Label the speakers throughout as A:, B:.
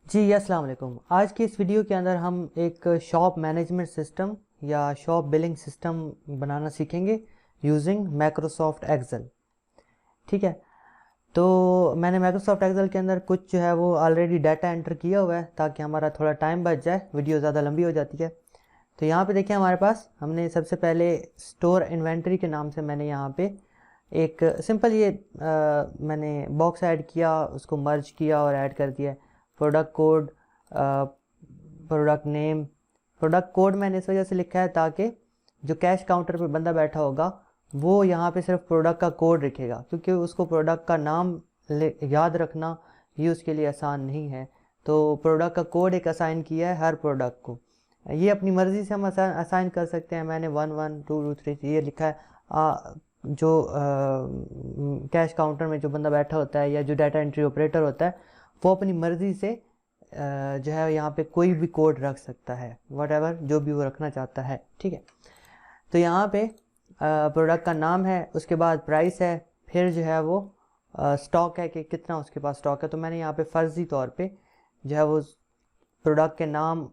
A: जी अस्सलाम वालेकुम। आज की इस वीडियो के अंदर हम एक शॉप मैनेजमेंट सिस्टम या शॉप बिलिंग सिस्टम बनाना सीखेंगे यूजिंग माइक्रोसॉफ्ट एक्सेल। ठीक है, तो मैंने माइक्रोसॉफ्ट एक्सेल के अंदर कुछ जो है वो ऑलरेडी डाटा एंटर किया हुआ है ताकि हमारा थोड़ा टाइम बच जाए, वीडियो ज़्यादा लंबी हो जाती है। तो यहाँ पे देखिए हमारे पास हमने सबसे पहले स्टोर इन्वेंटरी के नाम से मैंने यहाँ पे एक सिंपल ये मैंने बॉक्स ऐड किया, उसको मर्ज किया और ऐड कर दिया। Product code, product name, product code मैंने इस वजह से लिखा है ताकि जो कैश काउंटर पे बंदा बैठा होगा वो यहाँ पे सिर्फ प्रोडक्ट का कोड लिखेगा, क्योंकि उसको प्रोडक्ट का नाम याद रखना ये उसके लिए आसान नहीं है। तो प्रोडक्ट का कोड एक असाइन किया है हर प्रोडक्ट को। ये अपनी मर्ज़ी से हम असाइन कर सकते हैं। मैंने 1 1 2 2 3 ये लिखा है। जो कैश काउंटर में जो बंदा बैठा होता है या जो डाटा एंट्री ऑपरेटर होता है वो अपनी मर्ज़ी से जो है यहाँ पे कोई भी कोड रख सकता है, वट जो भी वो रखना चाहता है। ठीक है, तो यहाँ पे प्रोडक्ट का नाम है, उसके बाद प्राइस है, फिर जो है वो स्टॉक है कि कितना उसके पास स्टॉक है। तो मैंने यहाँ पे फ़र्ज़ी तौर पे जो है वो प्रोडक्ट के नाम,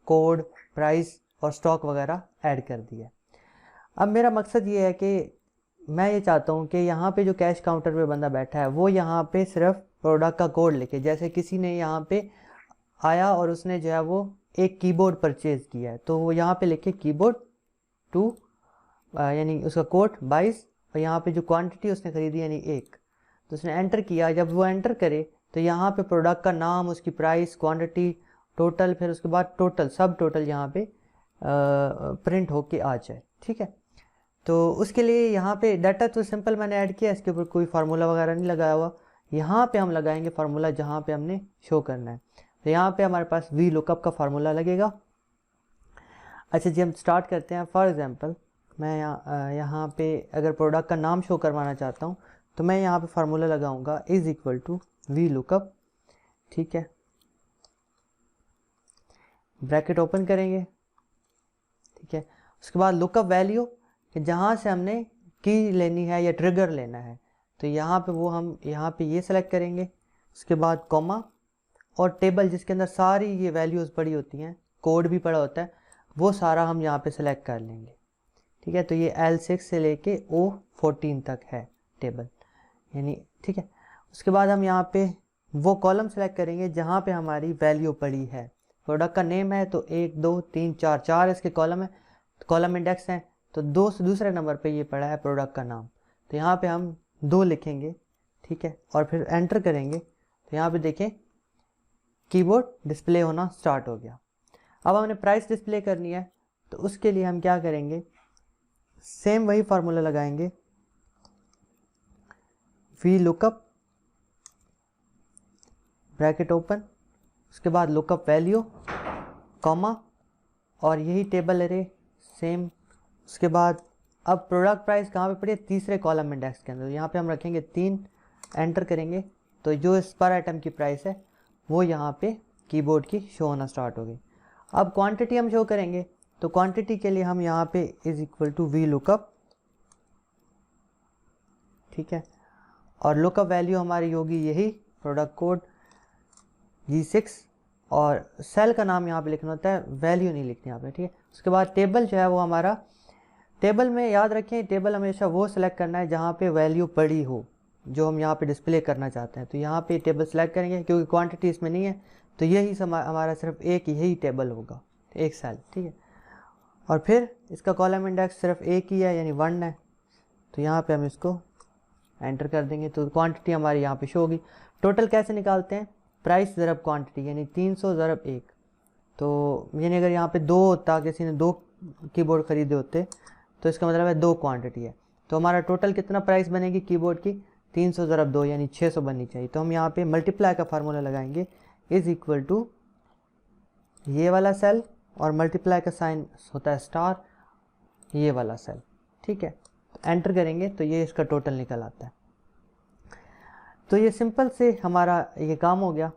A: कोड, प्राइस और स्टॉक वगैरह ऐड कर दिया। अब मेरा मकसद ये है कि मैं ये चाहता हूँ कि यहाँ पे जो कैश काउंटर पे बंदा बैठा है वो यहाँ पे सिर्फ प्रोडक्ट का कोड लिखे। जैसे किसी ने यहाँ पे आया और उसने जो है वो एक कीबोर्ड परचेज़ किया है तो वो यहाँ पे लिखे कीबोर्ड 2, यानी उसका कोड 22, और यहाँ पे जो क्वांटिटी उसने खरीदी यानी 1। तो उसने एंटर किया। जब वो एंटर करे तो यहाँ पे प्रोडक्ट का नाम, उसकी प्राइस, क्वांटिटी, टोटल, फिर उसके बाद टोटल, सब टोटल यहाँ पे प्रिंट होके आ जाए। ठीक है, तो उसके लिए यहाँ पे डाटा तो सिंपल मैंने ऐड किया, इसके ऊपर कोई फार्मूला वगैरह नहीं लगाया हुआ। यहाँ पे हम लगाएंगे फार्मूला जहाँ पे हमने शो करना है। तो यहाँ पे हमारे पास वी लुकअप का फार्मूला लगेगा। अच्छा जी, हम स्टार्ट करते हैं। फॉर एग्जांपल मैं यहाँ पे अगर प्रोडक्ट का नाम शो करवाना चाहता हूँ तो मैं यहाँ पे फार्मूला लगाऊंगा is equal to V lookup. ठीक है, ब्रैकेट ओपन करेंगे। ठीक है, उसके बाद लुकअप वैल्यू कि जहाँ से हमने की लेनी है या ट्रिगर लेना है, तो यहाँ पे वो हम यहाँ पे ये सेलेक्ट करेंगे। उसके बाद कॉमा और टेबल जिसके अंदर सारी ये वैल्यूज़ पड़ी होती हैं, कोड भी पड़ा होता है, वो सारा हम यहाँ पे सेलेक्ट कर लेंगे। ठीक है, तो ये L6 से लेके O14 तक है टेबल, यानी ठीक है। उसके बाद हम यहाँ पे वो कॉलम सेलेक्ट करेंगे जहाँ पे हमारी वैल्यू पड़ी है। प्रोडक्ट का नेम है तो 1 2 3 4 4 इसके कॉलम है, कॉलम इंडेक्स है, तो 2 से दूसरे नंबर पे ये पड़ा है प्रोडक्ट का नाम, तो यहाँ पे हम 2 लिखेंगे। ठीक है, और फिर एंटर करेंगे तो यहाँ पे देखें कीबोर्ड डिस्प्ले होना स्टार्ट हो गया। अब हमने प्राइस डिस्प्ले करनी है तो उसके लिए हम क्या करेंगे, सेम वही फार्मूला लगाएंगे, वी लुकअप, ब्रैकेट ओपन, उसके बाद लुकअप वैल्यू, कॉमा, और यही टेबल एरे सेम। उसके बाद अब प्रोडक्ट प्राइस कहाँ पे पड़ी है, तीसरे कॉलम इंडेक्स के अंदर, यहाँ पे हम रखेंगे 3, एंटर करेंगे तो जो इस पर आइटम की प्राइस है वो यहाँ पे कीबोर्ड की शो होना स्टार्ट हो गई। अब क्वांटिटी हम शो करेंगे तो क्वांटिटी के लिए हम यहाँ पे is equal to V lookup. ठीक है, और लुकअप वैल्यू हमारी होगी यही प्रोडक्ट कोड G6, और सेल का नाम यहाँ पे लिखना होता है, वैल्यू नहीं लिखनी यहाँ पे। ठीक है, उसके बाद टेबल जो है वो हमारा, टेबल में याद रखें टेबल हमेशा वो सिलेक्ट करना है जहाँ पे वैल्यू पड़ी हो जो हम यहाँ पे डिस्प्ले करना चाहते हैं। तो यहाँ पे टेबल सेलेक्ट करेंगे, क्योंकि क्वांटिटी इसमें नहीं है तो यही हमारा सिर्फ एक यही टेबल होगा, एक सेल। ठीक है, और फिर इसका कॉलम इंडेक्स सिर्फ एक ही है यानी 1 है, तो यहाँ पे हम इसको एंटर कर देंगे तो क्वांटिटी हमारी यहाँ पे शो होगी। टोटल कैसे निकालते हैं, प्राइस ज़रब क्वांटिटी, यानी 300 ज़रब 1। तो यानी अगर यहाँ पे 2 होता, किसी ने 2 कीबोर्ड खरीदे होते तो इसका मतलब है 2 क्वांटिटी है, तो हमारा टोटल कितना प्राइस बनेगी कीबोर्ड की, 300 ज़रब 2 यानी 600 बननी चाहिए। तो हम यहाँ पे मल्टीप्लाई का फार्मूला लगाएंगे इज इक्वल टू ये वाला सेल, और मल्टीप्लाई का साइन होता है स्टार, ये वाला सेल। ठीक है, तो एंटर करेंगे तो ये इसका टोटल निकल आता है। तो ये सिंपल से हमारा ये काम हो गया।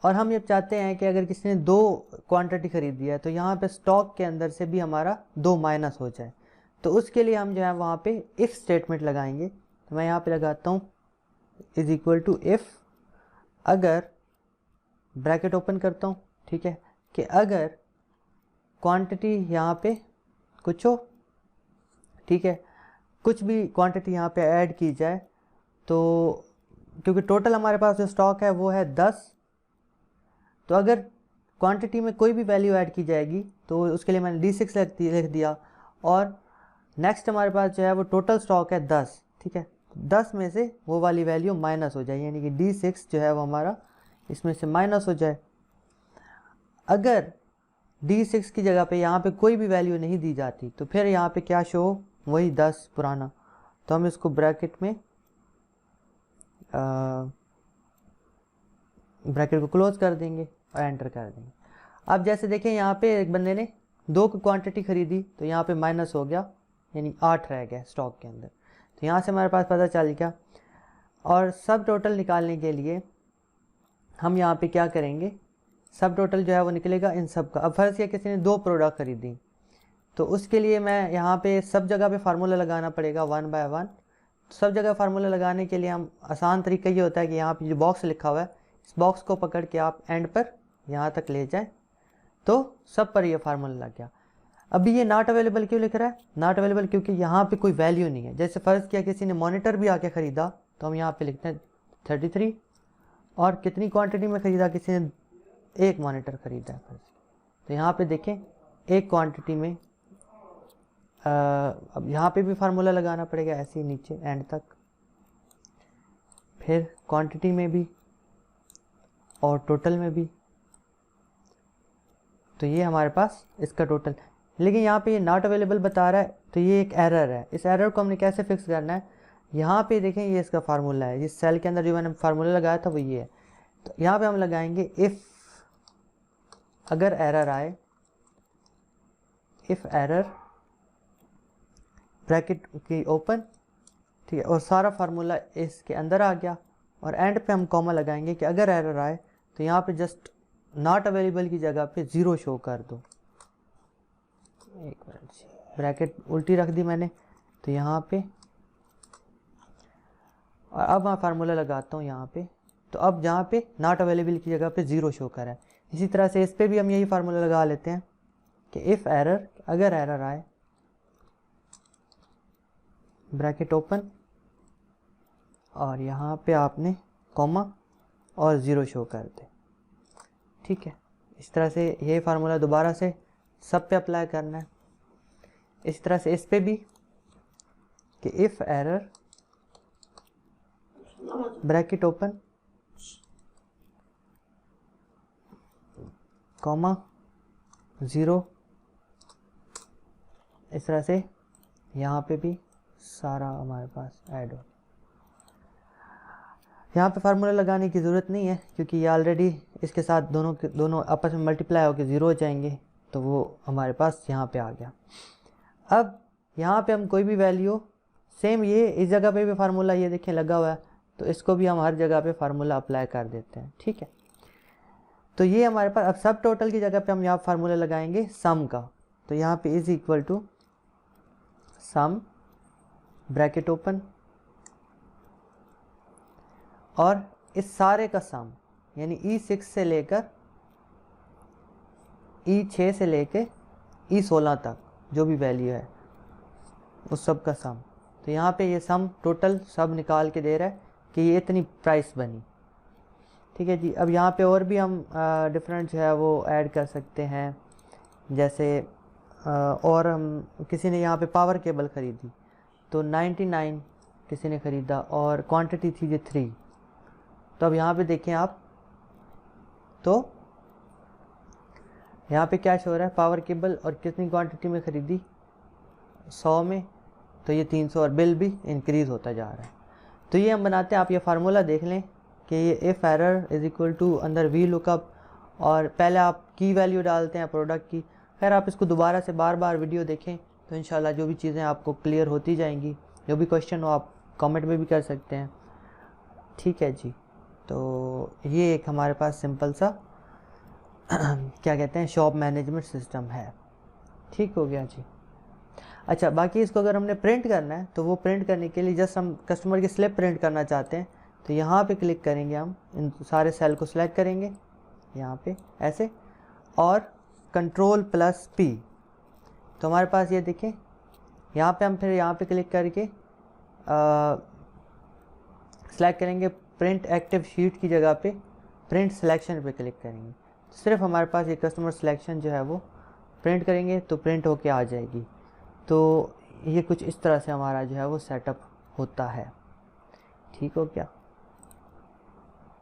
A: और हम ये चाहते हैं कि अगर किसी ने 2 क्वांटिटी खरीदी है तो यहाँ पे स्टॉक के अंदर से भी हमारा 2 माइनस हो जाए, तो उसके लिए हम जो है वहाँ पे इफ़ स्टेटमेंट लगाएंगे। तो मैं यहाँ पे लगाता हूँ इज इक्वल टू इफ़, अगर ब्रैकेट ओपन करता हूँ, ठीक है, कि अगर क्वांटिटी यहाँ पे कुछ हो, ठीक है, कुछ भी क्वांटिटी यहाँ पे ऐड की जाए, तो क्योंकि टोटल हमारे पास जो स्टॉक है वो है 10, तो अगर क्वांटिटी में कोई भी वैल्यू ऐड की जाएगी तो उसके लिए मैंने D6 लिख दिया, और नेक्स्ट हमारे पास जो है वो टोटल स्टॉक है 10, ठीक है, 10 में से वो वाली वैल्यू माइनस हो जाए, यानी कि D6 जो है वो हमारा इसमें से माइनस हो जाए। अगर D6 की जगह पे यहाँ पे कोई भी वैल्यू नहीं दी जाती तो फिर यहाँ पे क्या शो, वही 10 पुराना, तो हम इसको ब्रैकेट में ब्रैकेट को क्लोज कर देंगे और एंटर कर देंगे। अब जैसे देखें यहाँ पे एक बंदे ने 2 की क्वांटिटी खरीदी तो यहाँ पे माइनस हो गया, यानी 8 रह गया स्टॉक के अंदर, तो यहाँ से हमारे पास पता चल गया। और सब टोटल निकालने के लिए हम यहाँ पे क्या करेंगे, सब टोटल जो है वो निकलेगा इन सब का। अब फर्ज किया किसी ने 2 प्रोडक्ट खरीदी, तो उसके लिए मैं यहाँ पे सब जगह पे फार्मूला लगाना पड़ेगा 1 बाय 1। सब जगह फार्मूला लगाने के लिए हम आसान तरीका ये होता है कि यहाँ पे जो बॉक्स लिखा हुआ है, इस बॉक्स को पकड़ के आप एंड पर यहाँ तक ले जाएं, तो सब पर ये फार्मूला लग गया। अभी ये नॉट अवेलेबल क्यों लिख रहा है, नॉट अवेलेबल क्योंकि यहाँ पे कोई वैल्यू नहीं है। जैसे फ़र्ज़ किया किसी ने मॉनिटर भी आके ख़रीदा, तो हम यहाँ पे लिखते हैं 33, और कितनी क्वांटिटी में ख़रीदा, किसी ने 1 मॉनिटर ख़रीदा है, तो यहाँ पे देखें 1 क्वांटिटी में। अब यहाँ पे भी फार्मूला लगाना पड़ेगा ऐसे ही नीचे एंड तक, फिर क्वांटिटी में भी और टोटल में भी, तो ये हमारे पास इसका टोटल। लेकिन यहाँ पे ये नॉट अवेलेबल बता रहा है, तो ये एक एरर है। इस एरर को हमने कैसे फिक्स करना है, यहाँ पे देखें ये इसका फार्मूला है, इस सेल के अंदर जो मैंने फार्मूला लगाया था वो ये है। तो यहाँ पे हम लगाएंगे इफ़, अगर एरर आए, इफ़ एरर ब्रैकेट की ओपन, ठीक है, और सारा फार्मूला इसके अंदर आ गया, और एंड पे हम कॉमा लगाएंगे कि अगर एरर आए तो यहाँ पे जस्ट नॉट अवेलेबल की जगह पे 0 शो कर दो। एक मिनट, ब्रैकेट उल्टी रख दी मैंने, तो यहाँ पे, और अब मैं फार्मूला लगाता हूँ यहाँ पे, तो अब जहाँ पे नॉट अवेलेबल की जगह पे 0 शो कर है। इसी तरह से इस पे भी हम यही फार्मूला लगा लेते हैं कि इफ़ एरर, अगर एरर आए, ब्रैकेट ओपन, और यहाँ पे आपने कॉमा और 0 शो कर दे, ठीक है। इस तरह से ये फार्मूला दोबारा से सब पे अप्लाई करना है। इस तरह से इस पे भी कि if error bracket open comma 0, इस तरह से यहाँ पे भी सारा हमारे पास ऐड हो। यहाँ पे फार्मूला लगाने की ज़रूरत नहीं है क्योंकि ये ऑलरेडी इसके साथ दोनों आपस में मल्टीप्लाई होकर 0 हो जाएंगे, तो वो हमारे पास यहाँ पे आ गया। अब यहाँ पे हम कोई भी वैल्यू, सेम ये इस जगह पे भी फार्मूला ये देखें लगा हुआ है, तो इसको भी हम हर जगह पे फार्मूला अप्लाई कर देते हैं, ठीक है। तो ये हमारे पास, अब सब टोटल की जगह पे हम यहाँ फार्मूला लगाएंगे सम का, तो यहाँ पे is equal to sum bracket open, और इस सारे का सम, यानी E6 से लेकर E6 से लेकर E16 तक जो भी वैल्यू है उस सब का सम। तो यहाँ पे ये सम टोटल सब निकाल के दे रहा है कि ये इतनी प्राइस बनी, ठीक है जी। अब यहाँ पे और भी हम डिफरेंट जो है वो ऐड कर सकते हैं, जैसे और हम किसी ने यहाँ पे पावर केबल ख़रीदी तो 99 किसी ने ख़रीदा और क्वांटिटी थी जो 3, तो अब यहाँ पे देखें आप, तो यहाँ पे क्या शो रहा है, पावर केबल और कितनी क्वांटिटी में ख़रीदी 100 में, तो ये 300, और बिल भी इंक्रीज़ होता जा रहा है। तो ये हम बनाते हैं, आप ये फार्मूला देख लें कि ये if error is equal to अंदर वी लुकअप, और पहले आप की वैल्यू डालते हैं प्रोडक्ट की। खैर आप इसको दोबारा से बार बार वीडियो देखें तो इंशाल्लाह जो भी चीज़ें आपको क्लियर होती जाएंगी। जो भी क्वेश्चन हो आप कमेंट में भी कर सकते हैं, ठीक है जी। तो ये एक हमारे पास सिंपल सा क्या कहते हैं शॉप मैनेजमेंट सिस्टम है, ठीक हो गया जी। अच्छा, बाकी इसको अगर हमने प्रिंट करना है तो वो प्रिंट करने के लिए जस्ट हम कस्टमर की स्लिप प्रिंट करना चाहते हैं, तो यहाँ पे क्लिक करेंगे, हम इन सारे सेल को सिलेक्ट करेंगे यहाँ पे ऐसे, और कंट्रोल प्लस P। तो हमारे पास ये देखें, यहाँ पे हम फिर यहाँ पे क्लिक करके सेलेक्ट करेंगे प्रिंट एक्टिव शीट की जगह पे प्रिंट सिलेक्शन पे क्लिक करेंगे, तो सिर्फ हमारे पास ये कस्टमर सिलेक्शन जो है वो प्रिंट करेंगे तो प्रिंट होके आ जाएगी। तो ये कुछ इस तरह से हमारा जो है वो सेटअप होता है। ठीक हो गया।